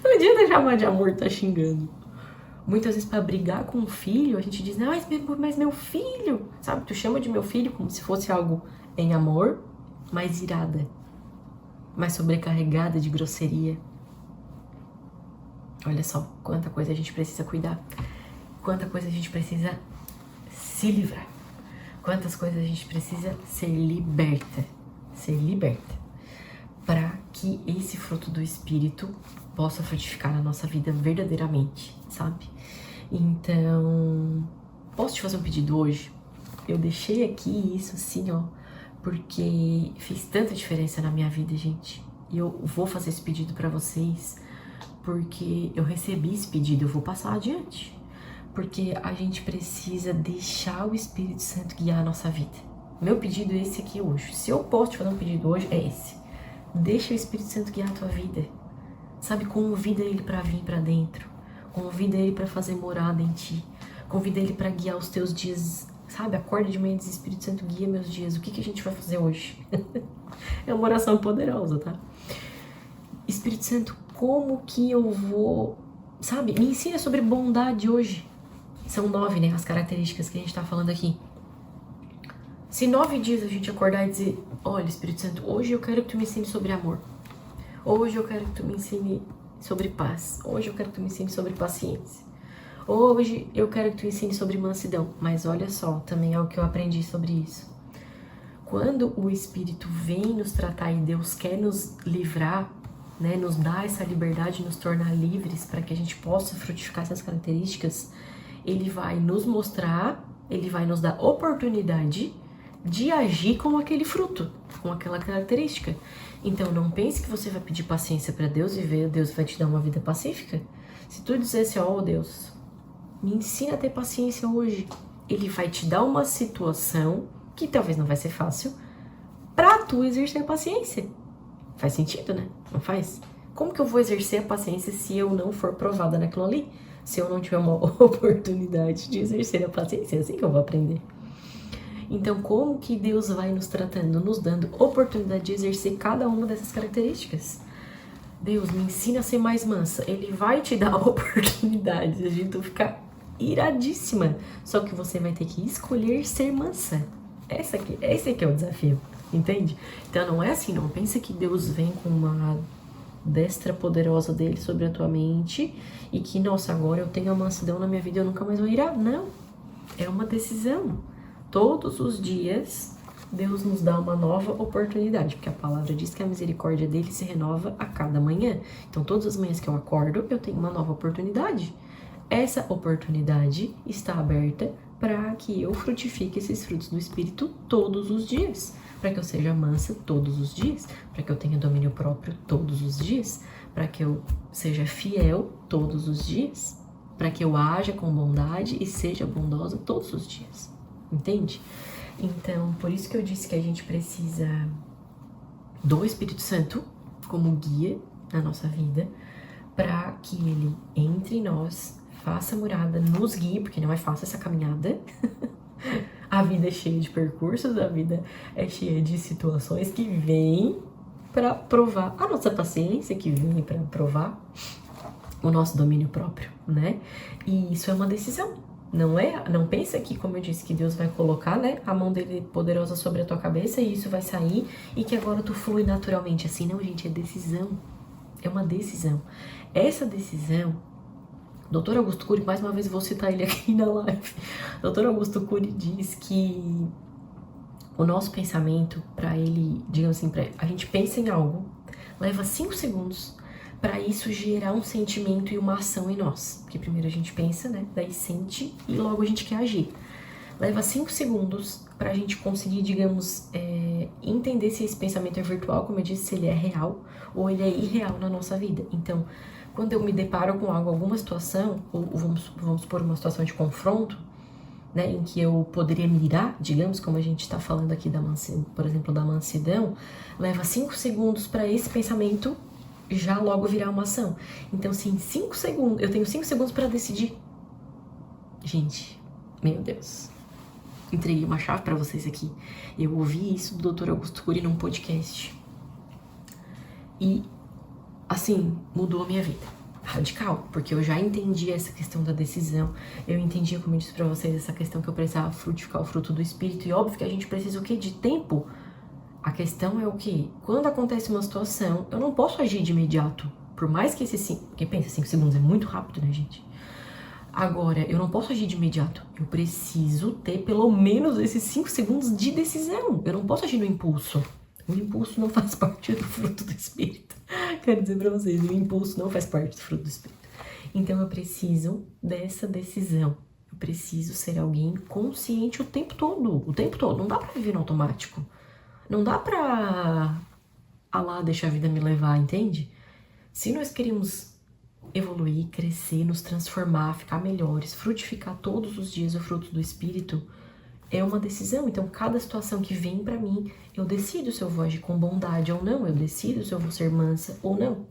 Não adianta chamar de amor, tá xingando. Muitas vezes para brigar com o filho, a gente diz, não, mas meu filho, sabe? Tu chama de meu filho como se fosse algo em amor, mais irada, mais sobrecarregada de grosseria. Olha só, quanta coisa a gente precisa cuidar. Quanta coisa a gente precisa se livrar. Quantas coisas a gente precisa ser liberta. Ser liberta. Para que esse fruto do Espírito possa frutificar na nossa vida verdadeiramente, sabe? Então, posso te fazer um pedido hoje? Eu deixei aqui isso assim, ó, porque fez tanta diferença na minha vida, gente. E eu vou fazer esse pedido para vocês, porque eu recebi esse pedido, eu vou passar adiante. Porque a gente precisa deixar o Espírito Santo guiar a nossa vida. Meu pedido é esse aqui hoje. Se eu posso te fazer um pedido hoje, é esse. Deixa o Espírito Santo guiar a tua vida. Sabe, convida ele para vir para dentro. Convida ele para fazer morada em ti. Convida ele para guiar os teus dias. Sabe, acorda de manhã e diz, Espírito Santo, guia meus dias. O que a gente vai fazer hoje? É uma oração poderosa, tá? Espírito Santo, como que eu vou... Sabe, me ensina sobre bondade hoje. São 9, né, as características que a gente tá falando aqui. Se 9 dias a gente acordar e dizer, olha, Espírito Santo, hoje eu quero que tu me ensine sobre amor. Hoje eu quero que tu me ensine sobre paz. Hoje eu quero que tu me ensine sobre paciência. Hoje eu quero que tu me ensine sobre mansidão. Mas olha só, também é o que eu aprendi sobre isso. Quando o Espírito vem nos tratar e Deus quer nos livrar, né, nos dá essa liberdade, nos tornar livres para que a gente possa frutificar essas características, ele vai nos mostrar, ele vai nos dar oportunidade de agir com aquele fruto, com aquela característica. Então não pense que você vai pedir paciência para Deus e ver Deus vai te dar uma vida pacífica. Se tu dizer assim, ó Deus, me ensina a ter paciência hoje, ele vai te dar uma situação que talvez não vai ser fácil para tu exercer paciência. Faz sentido, né? Não faz? Como que eu vou exercer a paciência se eu não for provada naquilo ali? Se eu não tiver uma oportunidade de exercer a paciência, é assim que eu vou aprender. Então, como que Deus vai nos tratando, nos dando oportunidade de exercer cada uma dessas características? Deus, me ensina a ser mais mansa. Ele vai te dar a oportunidade de tu ficar iradíssima. Só que você vai ter que escolher ser mansa. Esse aqui é o desafio, entende? Então, não é assim, não pensa que Deus vem com uma destra poderosa dele sobre a tua mente e que, nossa, agora eu tenho a mansidão na minha vida e eu nunca mais vou irar. Não, é uma decisão. Todos os dias, Deus nos dá uma nova oportunidade, porque a palavra diz que a misericórdia dele se renova a cada manhã. Então, todas as manhãs que eu acordo, eu tenho uma nova oportunidade. Essa oportunidade está aberta para que eu frutifique esses frutos do Espírito todos os dias, para que eu seja mansa todos os dias, para que eu tenha domínio próprio todos os dias, para que eu seja fiel todos os dias, para que eu haja com bondade e seja bondosa todos os dias. Entende? Então, por isso que eu disse que a gente precisa do Espírito Santo como guia na nossa vida, para que ele entre em nós, faça morada, nos guie, porque não é fácil essa caminhada. A vida é cheia de percursos, a vida é cheia de situações que vêm para provar a nossa paciência, que vem para provar o nosso domínio próprio, né? E isso é uma decisão. Não pensa que, como eu disse, que Deus vai colocar, né, a mão dele poderosa sobre a tua cabeça e isso vai sair e que agora tu flui naturalmente assim. Não, gente, é decisão. É uma decisão. Essa decisão, Dr. Augusto Cury, mais uma vez vou citar ele aqui na live. Dr. Augusto Cury diz que o nosso pensamento, para ele, digamos assim, pra a gente pensa em algo, leva 5 segundos para isso gerar um sentimento e uma ação em nós. Porque primeiro a gente pensa, né? Daí sente e logo a gente quer agir. Leva 5 segundos para a gente conseguir, digamos, entender se esse pensamento é virtual, como eu disse, se ele é real ou ele é irreal na nossa vida. Então, quando eu me deparo com algo, alguma situação, ou vamos supor uma situação de confronto, né, em que eu poderia mirar, digamos, como a gente está falando aqui da mansidão, por exemplo, da mansidão, leva 5 segundos para esse pensamento já logo virar uma ação. Então, se em 5 segundos, eu tenho 5 segundos para decidir. Gente, meu Deus. Entreguei uma chave para vocês aqui. Eu ouvi isso do Dr. Augusto Cury num podcast. E, assim, mudou a minha vida. Radical, porque eu já entendi essa questão da decisão. Eu entendi, como eu disse pra vocês, essa questão que eu precisava frutificar o fruto do Espírito. E óbvio que a gente precisa o quê? De tempo. A questão é o quê? Quando acontece uma situação, eu não posso agir de imediato. Por mais que porque pensa, 5 segundos é muito rápido, né, gente? Agora, eu não posso agir de imediato. Eu preciso ter pelo menos esses 5 segundos de decisão. Eu não posso agir no impulso. O impulso não faz parte do fruto do Espírito. Quero dizer pra vocês, o impulso não faz parte do fruto do Espírito. Então, eu preciso dessa decisão. Eu preciso ser alguém consciente o tempo todo. O tempo todo. Não dá pra viver no automático. Não dá pra deixar a vida me levar, entende? Se nós queremos evoluir, crescer, nos transformar, ficar melhores, frutificar todos os dias o fruto do Espírito, é uma decisão. Então, cada situação que vem pra mim, eu decido se eu vou agir com bondade ou não, eu decido se eu vou ser mansa ou não.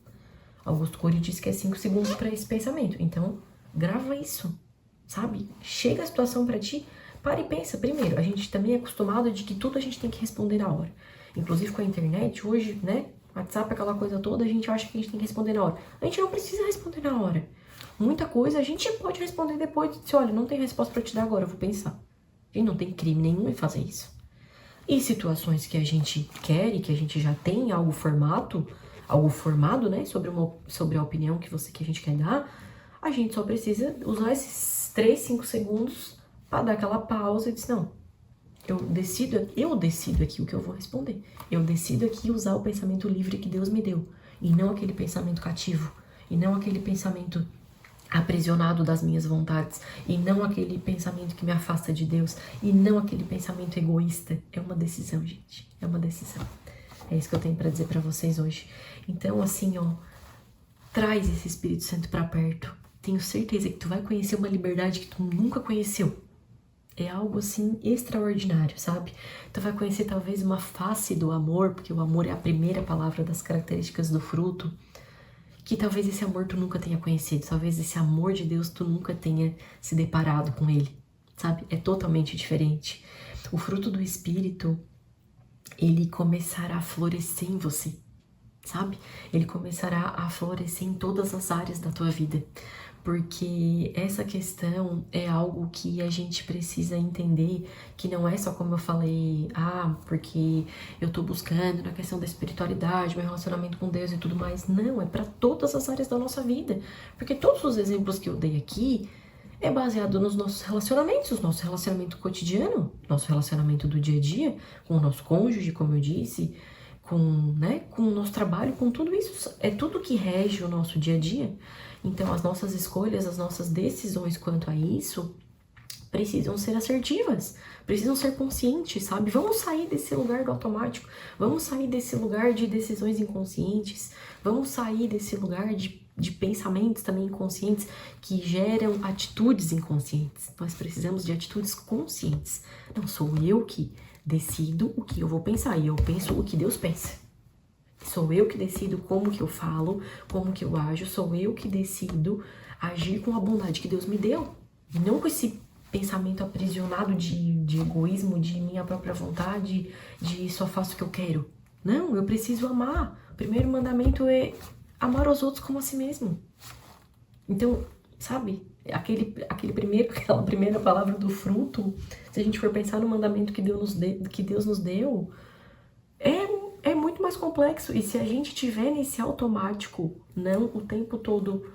Augusto Cury diz que é 5 segundos pra esse pensamento. Então, grava isso, sabe? Chega a situação pra ti, para e pensa. Primeiro, a gente também é acostumado de que tudo a gente tem que responder na hora. Inclusive com a internet, hoje, né? WhatsApp, aquela coisa toda, a gente acha que a gente tem que responder na hora. A gente não precisa responder na hora. Muita coisa a gente pode responder depois. Se olha, não tem resposta pra te dar agora, eu vou pensar. A gente não tem crime nenhum em fazer isso. E situações que a gente quer e que a gente já tem algo formado, né? Sobre a opinião que a gente quer dar, a gente só precisa usar esses 3, 5 segundos para dar aquela pausa e dizer, não, eu decido aqui o que eu vou responder. Eu decido aqui usar o pensamento livre que Deus me deu. e não aquele pensamento cativo, e não aquele pensamento aprisionado das minhas vontades, e não aquele pensamento que me afasta de Deus, e não aquele pensamento egoísta. É uma decisão, gente, é uma decisão. É isso que eu tenho pra dizer pra vocês hoje. Então, assim, ó, traz esse Espírito Santo pra perto. Tenho certeza que tu vai conhecer uma liberdade que tu nunca conheceu. É algo, assim, extraordinário, sabe? Tu vai conhecer talvez uma face do amor, porque o amor é a primeira palavra das características do fruto, que talvez esse amor tu nunca tenha conhecido, talvez esse amor de Deus tu nunca tenha se deparado com ele, sabe? É totalmente diferente. O fruto do Espírito, ele começará a florescer em você, sabe? Ele começará a florescer em todas as áreas da tua vida, porque essa questão é algo que a gente precisa entender, que não é só como eu falei, porque eu tô buscando na questão da espiritualidade, meu relacionamento com Deus e tudo mais. Não, é para todas as áreas da nossa vida, porque todos os exemplos que eu dei aqui é baseado nos nossos relacionamentos, nosso relacionamento cotidiano, nosso relacionamento do dia a dia, com o nosso cônjuge, como eu disse, com o nosso trabalho, com tudo isso. É tudo que rege o nosso dia a dia. Então, as nossas escolhas, as nossas decisões quanto a isso precisam ser assertivas, precisam ser conscientes, sabe? Vamos sair desse lugar do automático, vamos sair desse lugar de decisões inconscientes, vamos sair desse lugar de pensamentos também inconscientes que geram atitudes inconscientes. Nós precisamos de atitudes conscientes. Não sou eu que decido o que eu vou pensar, e eu penso o que Deus pensa. Sou eu que decido como que eu falo, como que eu ajo, sou eu que decido agir com a bondade que Deus me deu. E não com esse pensamento aprisionado de egoísmo, de minha própria vontade, de só faço o que eu quero. Não, eu preciso amar. O primeiro mandamento é amar os outros como a si mesmo. Então, sabe, aquela primeira palavra do fruto, se a gente for pensar no mandamento que Deus nos deu, é muito mais complexo. E se a gente tiver nesse automático, não o tempo todo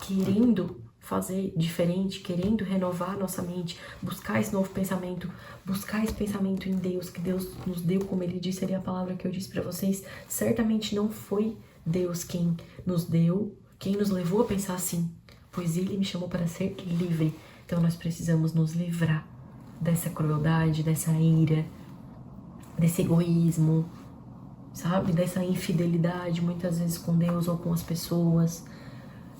querendo fazer diferente, querendo renovar nossa mente, buscar esse novo pensamento, buscar esse pensamento em Deus, que Deus nos deu, como ele disse ali, a palavra que eu disse pra vocês, certamente não foi Deus quem nos deu, quem nos levou a pensar assim, pois ele me chamou para ser livre. Então nós precisamos nos livrar dessa crueldade, dessa ira, desse egoísmo, sabe? Dessa infidelidade, muitas vezes com Deus ou com as pessoas,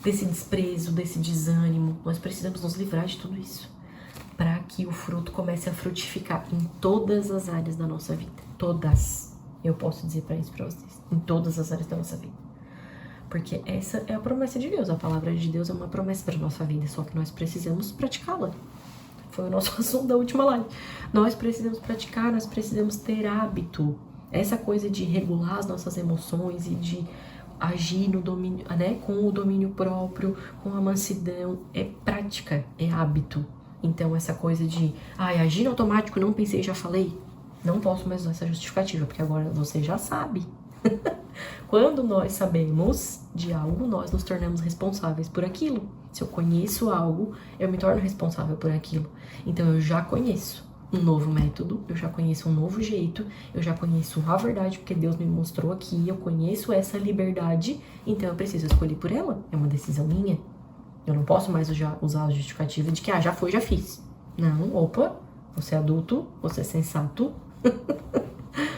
desse desprezo, desse desânimo. Nós precisamos nos livrar de tudo isso, para que o fruto comece a frutificar em todas as áreas da nossa vida. Todas. Eu posso dizer para isso para vocês. Em todas as áreas da nossa vida. Porque essa é a promessa de Deus. A palavra de Deus é uma promessa para nossa vida, só que nós precisamos praticá-la. Foi o nosso assunto da última live. Nós precisamos praticar, nós precisamos ter hábito. Essa coisa de regular as nossas emoções e de agir no domínio, né, com o domínio próprio, com a mansidão, é prática, é hábito. Então essa coisa de, agir no automático, não pensei, já falei, não posso mais usar essa justificativa, porque agora você já sabe. Quando nós sabemos de algo, nós nos tornamos responsáveis por aquilo. Se eu conheço algo, eu me torno responsável por aquilo. Então eu já conheço um novo método, eu já conheço um novo jeito, eu já conheço a verdade, porque Deus me mostrou aqui, eu conheço essa liberdade, então eu preciso escolher por ela, é uma decisão minha. Eu não posso mais usar a justificativa de que, já foi, já fiz. Não, opa, você é adulto, você é sensato,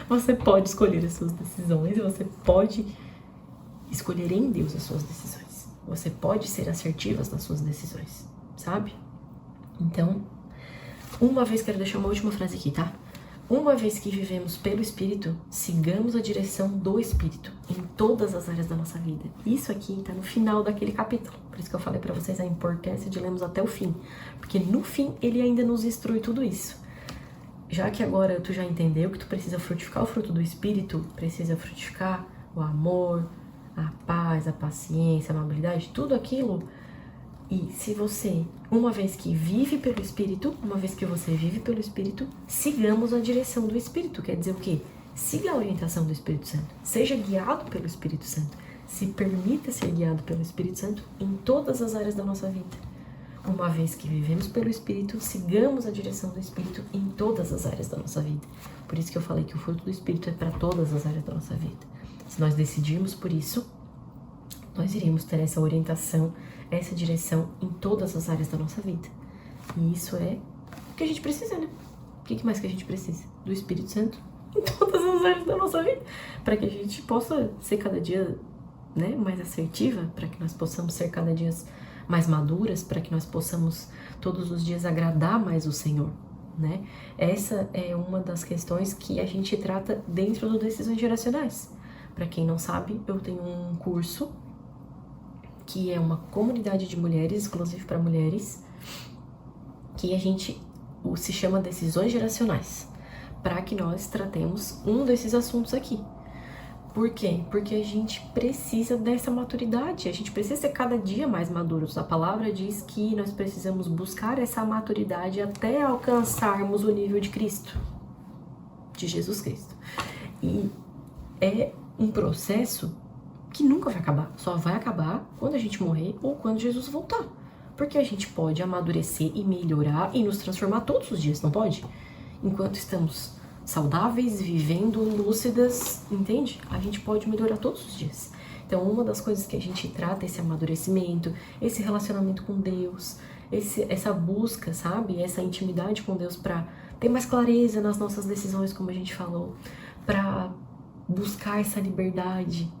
você pode escolher as suas decisões, você pode escolher em Deus as suas decisões, você pode ser assertiva nas suas decisões, sabe? Então, quero deixar uma última frase aqui, tá? Uma vez que vivemos pelo Espírito, sigamos a direção do Espírito em todas as áreas da nossa vida. Isso aqui tá no final daquele capítulo. Por isso que eu falei pra vocês a importância de lermos até o fim. Porque no fim, ele ainda nos instrui tudo isso. Já que agora tu já entendeu que tu precisa frutificar o fruto do Espírito, precisa frutificar o amor, a paz, a paciência, a amabilidade, tudo aquilo. E se você, uma vez que vive pelo Espírito, sigamos a direção do Espírito. Quer dizer o quê? Siga a orientação do Espírito Santo. Seja guiado pelo Espírito Santo. Se permita ser guiado pelo Espírito Santo em todas as áreas da nossa vida. Uma vez que vivemos pelo Espírito, sigamos a direção do Espírito em todas as áreas da nossa vida. Por isso que eu falei que o fruto do Espírito é para todas as áreas da nossa vida. Se nós decidirmos por isso, nós iríamos ter essa orientação, essa direção em todas as áreas da nossa vida. E isso é o que a gente precisa, né? O que mais que a gente precisa? Do Espírito Santo em todas as áreas da nossa vida, para que a gente possa ser cada dia, né, mais assertiva, para que nós possamos ser cada dia mais maduras, para que nós possamos todos os dias agradar mais o Senhor, né? Essa é uma das questões que a gente trata dentro do Decisões Geracionais. Para quem não sabe, eu tenho um curso que é uma comunidade de mulheres, exclusivo para mulheres, que a gente se chama Decisões Geracionais, para que nós tratemos um desses assuntos aqui. Por quê? Porque a gente precisa dessa maturidade, a gente precisa ser cada dia mais maduros. A palavra diz que nós precisamos buscar essa maturidade até alcançarmos o nível de Cristo, de Jesus Cristo. E é um processo que nunca vai acabar, só vai acabar quando a gente morrer ou quando Jesus voltar. Porque a gente pode amadurecer e melhorar e nos transformar todos os dias, não pode? Enquanto estamos saudáveis, vivendo, lúcidas, entende? A gente pode melhorar todos os dias. Então, uma das coisas que a gente trata é esse amadurecimento, esse relacionamento com Deus, essa busca, sabe? Essa intimidade com Deus para ter mais clareza nas nossas decisões, como a gente falou, para buscar essa liberdade,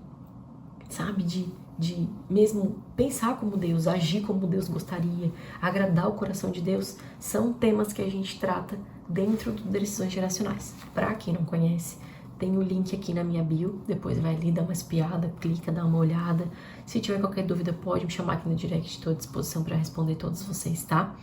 sabe? De mesmo pensar como Deus, agir como Deus gostaria, agradar o coração de Deus, são temas que a gente trata dentro do Decisões Geracionais. Para quem não conhece, tem o link aqui na minha bio, depois vai ali, dá uma espiada, clica, dá uma olhada. Se tiver qualquer dúvida, pode me chamar aqui no direct, estou à disposição para responder todos vocês, tá?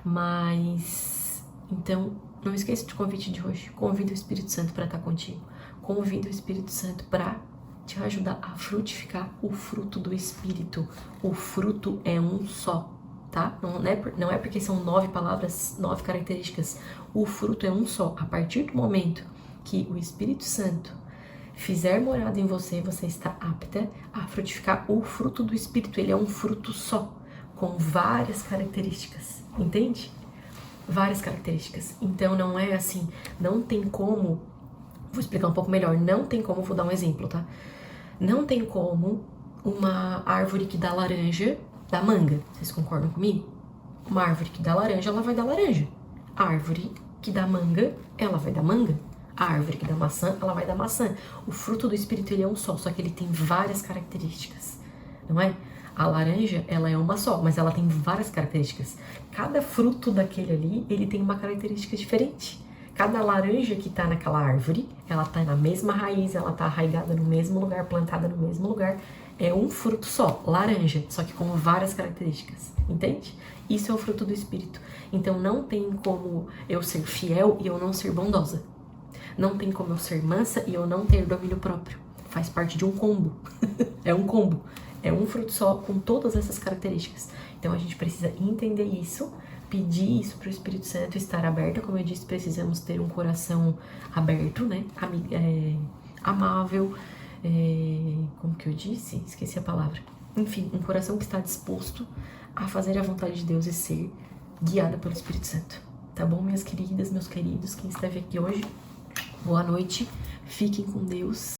Mas, então, não esqueça do convite de hoje. Convida o Espírito Santo para estar contigo. Convida o Espírito Santo para te ajudar a frutificar o fruto do Espírito. O fruto é um só, tá? Não é porque são 9 palavras, 9 características. O fruto é um só. A partir do momento que o Espírito Santo fizer morada em você, você está apta a frutificar o fruto do Espírito. Ele é um fruto só, com várias características, entende? Várias características. Então não é assim, não tem como, vou explicar um pouco melhor, não tem como, vou dar um exemplo, tá? Não tem como uma árvore que dá laranja dar manga. Vocês concordam comigo? Uma árvore que dá laranja, ela vai dar laranja. A árvore que dá manga, ela vai dar manga. A árvore que dá maçã, ela vai dar maçã. O fruto do Espírito, ele é um só que ele tem várias características, não é? A laranja, ela é uma só, mas ela tem várias características. Cada fruto daquele ali, ele tem uma característica diferente. Cada laranja que tá naquela árvore, ela tá na mesma raiz, ela tá arraigada no mesmo lugar, plantada no mesmo lugar. É um fruto só, laranja, só que com várias características, entende? Isso é o fruto do Espírito. Então não tem como eu ser fiel e eu não ser bondosa. Não tem como eu ser mansa e eu não ter domínio próprio. Faz parte de um combo. É um combo. É um fruto só com todas essas características. Então a gente precisa entender isso, pedir isso para o Espírito Santo, estar aberto. Como eu disse, precisamos ter um coração aberto, né? Amável. Como que eu disse? Esqueci a palavra. Enfim, um coração que está disposto a fazer a vontade de Deus e ser guiada pelo Espírito Santo. Tá bom, minhas queridas, meus queridos? Quem esteve aqui hoje, boa noite. Fiquem com Deus.